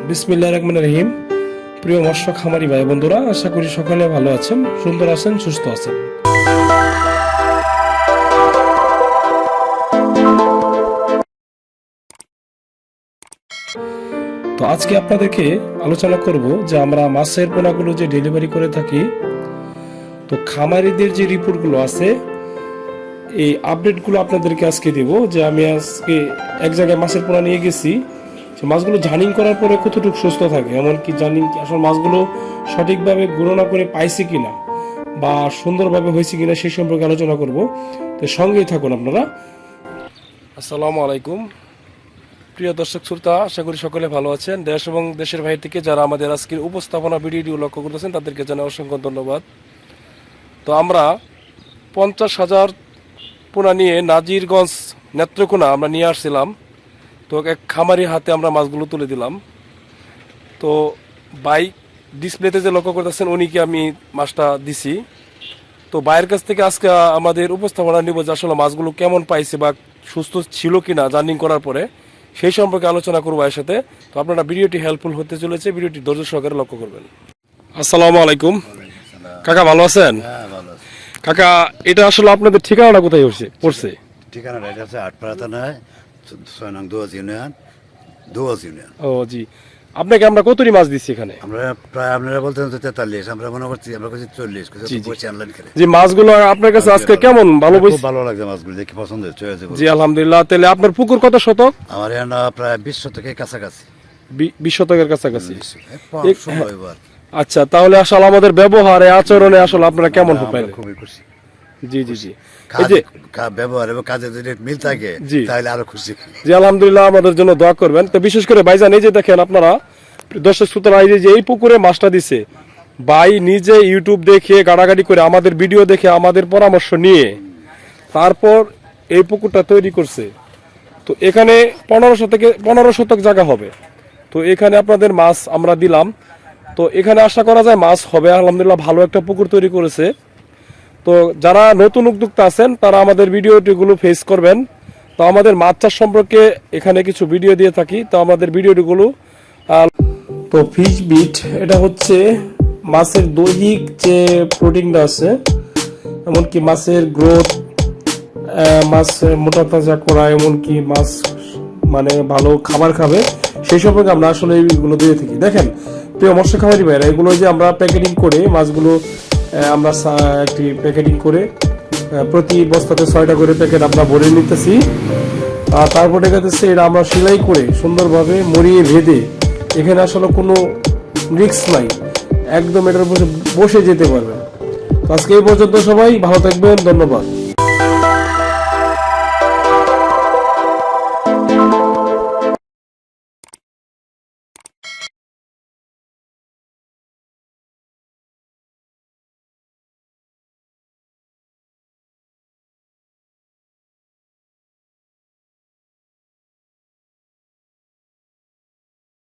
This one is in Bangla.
বিসমিল্লাহির রহমানির রহিম। প্রিয় মৎস্য খামারি ভাই বন্ধুরা, আশা করি সকলে ভালো আছেন, সুন্দর আছেন, সুস্থ আছেন। তো আজকে আপনাদেরকে আলোচনা করব যে আমরা মাছের পোনাগুলো যে ডেলিভারি করে থাকি, তো খামারিদের যে রিপোর্টগুলো আছে এই আপডেটগুলো আপনাদেরকে আজকে দেব। যে আমি আজকে এক জায়গায় মাছের পোনা নিয়ে গেছি, মাছগুলো জানিং করার পরে কতটুকু সুস্থ থাকে, এমনকি জানিং আসলে মাছগুলো সঠিকভাবে গণনা করে পাইছে কিনা বা সুন্দরভাবে হয়েছে কিনা সেই সম্পর্কে আলোচনা করব। তো সঙ্গেই থাকুন আপনারা। আসসালামু আলাইকুম প্রিয় দর্শক শ্রোতা, আশা করি সকলে ভালো আছেন। দেশ এবং দেশের বাইরে থেকে যারা আমাদের আজকের উপস্থাপনা ভিডিওটি লক্ষ্য করতেছেন তাদেরকে জানাই অসংখ্য ধন্যবাদ। তো আমরা 50,000 পোনা নিয়ে নাজিরগঞ্জ নেত্রকোনা আমরা নিয়ে আসছিলাম। তো এক খামারির হাতে আমরা মাছগুলো তুলে দিলাম। তো বাইক ডিসপ্লেতে যে লক্ষ্য করতেছেন উনিকে আমি মাছটা দিছি। তো বাইরের কাছ থেকে আজকে আমাদের উপস্থাপনা নিব যে আসলে মাছগুলো কেমন পাইছে বা সুস্থ ছিল কিনা জার্নিং করার পরে, সেই সম্পর্কে আলোচনা করবো এর সাথে। তো আপনারা ভিডিওটি হেল্পফুল হতে চলেছে, ভিডিওটি ধৈর্য সহকারে লক্ষ্য করবেন। আসসালামু আলাইকুম কাকা, ভালো আছেন? কাকা, এটা আসলে আপনাদের ঠিকানাটা কোথায় পড়ছে? ঠিকানাটা এটা হচ্ছে আটপাড়া থানায় 6 নং দোয়াজ ইউনিয়ন। ও জি, আপনাকে আমরা কতটি মাছ দিচ্ছি এখানে? আমরা প্রায় আপনারা বলতেন 43, আমরা মনে করছি আমরা কাছে 40 বসে আনলেন খেলে। যে মাছগুলো আপনার কাছে আজকে কেমন ভালো খুব ভালো লাগছে, মাছগুলো দেখে পছন্দ হয়েছে। জি আলহামদুলিল্লাহ। তাহলে আপনার পুকুর কত শতক? আমার এখানে প্রায় 20 শতকের কাছাকাছি। 20 শতকের কাছাকাছি। আচ্ছা, তাহলে আসলে আমাদের ব্যবহারে আচরণে আসলে আপনারা কেমন পাইলেন? খুবই খুশি। জি জি জি, ব্যবহার এবং কাজে যদি মিল থাকে তাহলে আরো খুশি। জি আলহামদুলিল্লাহ, আমাদের জন্য দোয়া করবেন। তো বিশেষ করে ভাইজান, এই যে দেখেন আপনারা দর্শক শ্রোতারা, যে এই পুকুরে মাছটা দিছে ভাই নিজে ইউটিউব দেখে গাড়াগাড়ি করে আমাদের ভিডিও দেখে আমাদের পরামর্শ নিয়ে তারপর এই পুকুরটা তৈরি করছে। তো এখানে 15 শতক জায়গা হবে। তো এখানে আপনাদের মাছ আমরা দিলাম। তো এখানে আশা করা যায় মাছ হবে আলহামদুলিল্লাহ। ভালো একটা পুকুর তৈরি করেছে। তো যারা নতুন উদ্যোক্তা আছেন তারা আমাদের ভিডিওটিগুলো ফেস করবেন। তো আমাদের মাছ চাষ সম্পর্কে এখানে কিছু ভিডিও দিয়ে থাকি। তো আমাদের ভিডিওটিগুলো, তো ফিশ বিট, এটা হচ্ছে মাছের দৈহিক যে প্রোটিনটা আছে, এমনকি মাছের গ্রোথ, মাছ মোটা তাজা করা, এমনকি মাছ মানে ভালো খাবার খাবে, সেই সম্পর্কে আমরা আসলে এইগুলো দিয়ে থাকি। দেখেন প্রিয় মৎস্য খামারি ভাইরা, এগুলো যে আমরা প্যাকেটিং করে মাছগুলো আমরা একটি প্যাকেটিং করে প্রতি বস্তাতে 6টা করে প্যাকেট আমরা ভরে নিতেছি। আর তারপরে এটা আমরা সেলাই করে সুন্দরভাবে মরিয়ে ভেদে, এখানে আসলে কোনো রিস্ক নাই, একদম এটার বসে যেতে পারবেন। আজকে এই পর্যন্ত, সবাই ভালো থাকবেন, ধন্যবাদ।